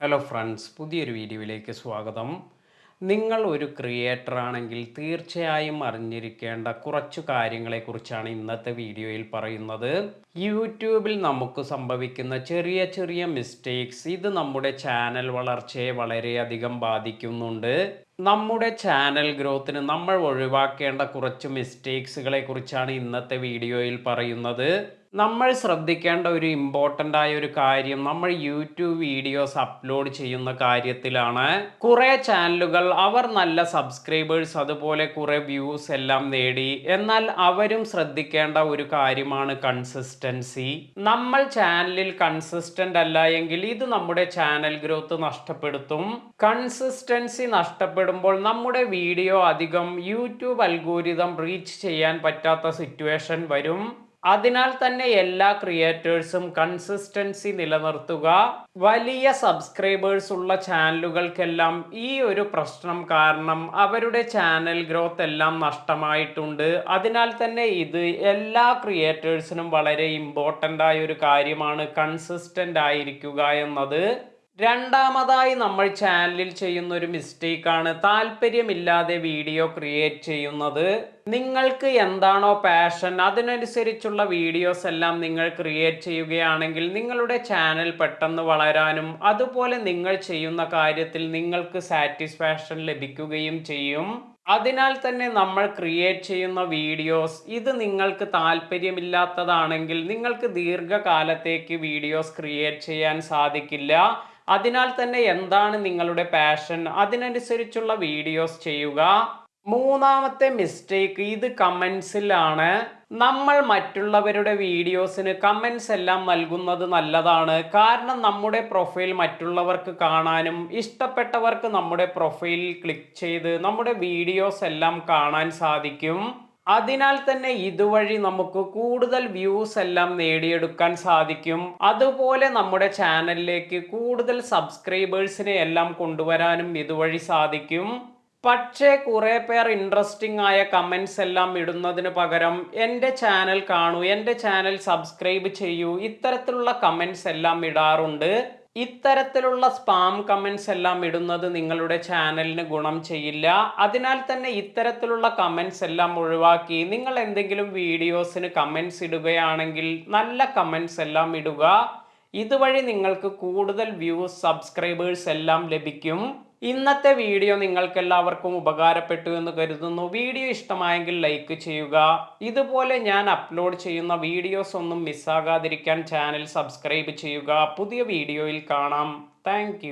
Hello friends, പുതിയൊരു വീഡിയോയിലേക്ക് സ്വാഗതം. നിങ്ങൾ ഒരു ക്രിയേറ്റർ ആണെങ്കിൽ തീർച്ചയായും അറിഞ്ഞിരിക്കേണ്ട കുറച്ചു കാര്യങ്ങളെക്കുറിച്ചാണ് ഇന്നത്തെ വീഡിയോയിൽ പറയുന്നത്. യൂട്യൂബിൽ നമുക്ക് സംഭവിക്കുന്ന ചെറിയ ചെറിയ മിസ്റ്റേക്സ് ഇത് നമ്മുടെ ചാനൽ വളർച്ചയെ വളരെയധികം ബാധിക്കുന്നുണ്ട്. നമ്മുടെ ചാനൽ ഗ്രോത്തിന് നമ്മൾ ഒഴിവാക്കേണ്ട കുറച്ച് മിസ്റ്റേക്സുകളെ കുറിച്ചാണ് ഇന്നത്തെ വീഡിയോയിൽ പറയുന്നത്. നമ്മൾ ശ്രദ്ധിക്കേണ്ട ഒരു ഇമ്പോർട്ടൻ്റ് ആയ ഒരു കാര്യം നമ്മൾ യൂട്യൂബ് വീഡിയോസ് അപ്ലോഡ് ചെയ്യുന്ന കാര്യത്തിലാണ്. കുറേ ചാനലുകൾ അവർ നല്ല സബ്സ്ക്രൈബേഴ്സ് അതുപോലെ കുറേ വ്യൂസ് എല്ലാം നേടി. എന്നാൽ അവരും ശ്രദ്ധിക്കേണ്ട ഒരു കാര്യമാണ് കൺസിസ്റ്റൻസി. നമ്മൾ ചാനലിൽ കൺസിസ്റ്റൻ്റ് അല്ല എങ്കിൽ ഇത് നമ്മുടെ ചാനൽ ഗ്രോത്ത് നഷ്ടപ്പെടുത്തും. കൺസിസ്റ്റൻസി നഷ്ടപ്പെടുമ്പോൾ നമ്മുടെ വീഡിയോ അധികം യൂട്യൂബ് അൽഗോരിതം റീച്ച് ചെയ്യാൻ പറ്റാത്ത സിറ്റുവേഷൻ വരും. അതിനാൽ തന്നെ എല്ലാ ക്രിയേറ്റേഴ്സും കൺസിസ്റ്റൻസി നിലനിർത്തുക. വലിയ സബ്സ്ക്രൈബേഴ്സ് ഉള്ള ചാനലുകൾക്കെല്ലാം ഈ ഒരു പ്രശ്നം കാരണം അവരുടെ ചാനൽ ഗ്രോത്ത് എല്ലാം നഷ്ടമായിട്ടുണ്ട്. അതിനാൽ തന്നെ ഇത് എല്ലാ ക്രിയേറ്റേഴ്സിനും വളരെ ഇമ്പോർട്ടൻ്റ് ആയ ഒരു കാര്യമാണ് കൺസിസ്റ്റൻ്റ് ആയിരിക്കുക എന്നത്. രണ്ടാമതായി നമ്മൾ ചാനലിൽ ചെയ്യുന്ന ഒരു മിസ്റ്റേക്കാണ് താല്പര്യമില്ലാതെ വീഡിയോ ക്രിയേറ്റ് ചെയ്യുന്നത്. നിങ്ങൾക്ക് എന്താണോ പാഷൻ അതിനനുസരിച്ചുള്ള വീഡിയോസ് എല്ലാം നിങ്ങൾ ക്രിയേറ്റ് ചെയ്യുകയാണെങ്കിൽ നിങ്ങളുടെ ചാനൽ പെട്ടെന്ന് വളരാനും അതുപോലെ നിങ്ങൾ ചെയ്യുന്ന കാര്യത്തിൽ നിങ്ങൾക്ക് സാറ്റിസ്ഫാക്ഷൻ ലഭിക്കുകയും ചെയ്യും. അതിനാൽ തന്നെ നമ്മൾ ക്രിയേറ്റ് ചെയ്യുന്ന വീഡിയോസ് ഇത് നിങ്ങൾക്ക് താല്പര്യമില്ലാത്തതാണെങ്കിൽ നിങ്ങൾക്ക് ദീർഘകാലത്തേക്ക് വീഡിയോസ് ക്രിയേറ്റ് ചെയ്യാൻ സാധിക്കില്ല. അതിനാൽ തന്നെ എന്താണ് നിങ്ങളുടെ പാഷൻ അതിനനുസരിച്ചുള്ള വീഡിയോസ് ചെയ്യുക. മൂന്നാമത്തെ മിസ്റ്റേക്ക് ഇത് കമൻസിലാണ്. നമ്മൾ മറ്റുള്ളവരുടെ വീഡിയോസിന് കമൻസ് എല്ലാം നൽകുന്നത് നല്ലതാണ്. കാരണം നമ്മുടെ പ്രൊഫൈൽ മറ്റുള്ളവർക്ക് കാണാനും ഇഷ്ടപ്പെട്ടവർക്ക് നമ്മുടെ പ്രൊഫൈലിൽ ക്ലിക്ക് ചെയ്ത് നമ്മുടെ വീഡിയോസ് എല്ലാം കാണാൻ സാധിക്കും. അതിനാൽ തന്നെ ഇതുവഴി നമുക്ക് കൂടുതൽ വ്യൂസ് എല്ലാം നേടിയെടുക്കാൻ സാധിക്കും. അതുപോലെ നമ്മുടെ ചാനലിലേക്ക് കൂടുതൽ സബ്സ്ക്രൈബേഴ്സിനെ എല്ലാം കൊണ്ടുവരാനും ഇതുവഴി സാധിക്കും. പക്ഷേ കുറേ പേർ ഇൻട്രസ്റ്റിംഗ് ആയ കമൻസ് എല്ലാം ഇടുന്നതിന് പകരം എൻ്റെ ചാനൽ കാണൂ, എൻ്റെ ചാനൽ സബ്സ്ക്രൈബ് ചെയ്യൂ, ഇത്തരത്തിലുള്ള കമൻസ് എല്ലാം ഇടാറുണ്ട്. ഇത്തരത്തിലുള്ള സ്പാം കമൻസ് എല്ലാം ഇടുന്നത് നിങ്ങളുടെ ചാനലിന് ഗുണം ചെയ്യില്ല. അതിനാൽ തന്നെ ഇത്തരത്തിലുള്ള കമൻസ് എല്ലാം ഒഴിവാക്കി നിങ്ങൾ എന്തെങ്കിലും വീഡിയോസിന് കമൻസ് ഇടുകയാണെങ്കിൽ നല്ല കമൻസ് എല്ലാം ഇടുക. ഇതുവഴി നിങ്ങൾക്ക് കൂടുതൽ വ്യൂസ് സബ്സ്ക്രൈബേഴ്സ് എല്ലാം ലഭിക്കും. ഇന്നത്തെ വീഡിയോ നിങ്ങൾക്ക് എല്ലാവർക്കും ഉപകാരപ്പെട്ടു എന്ന് കരുതുന്നു. വീഡിയോ ഇഷ്ടമായെങ്കിൽ ലൈക്ക് ചെയ്യുക. ഇതുപോലെ ഞാൻ അപ്ലോഡ് ചെയ്യുന്ന വീഡിയോസ് ഒന്നും മിസ്സാകാതിരിക്കാൻ ചാനൽ സബ്സ്ക്രൈബ് ചെയ്യുക. പുതിയ വീഡിയോയിൽ കാണാം. താങ്ക്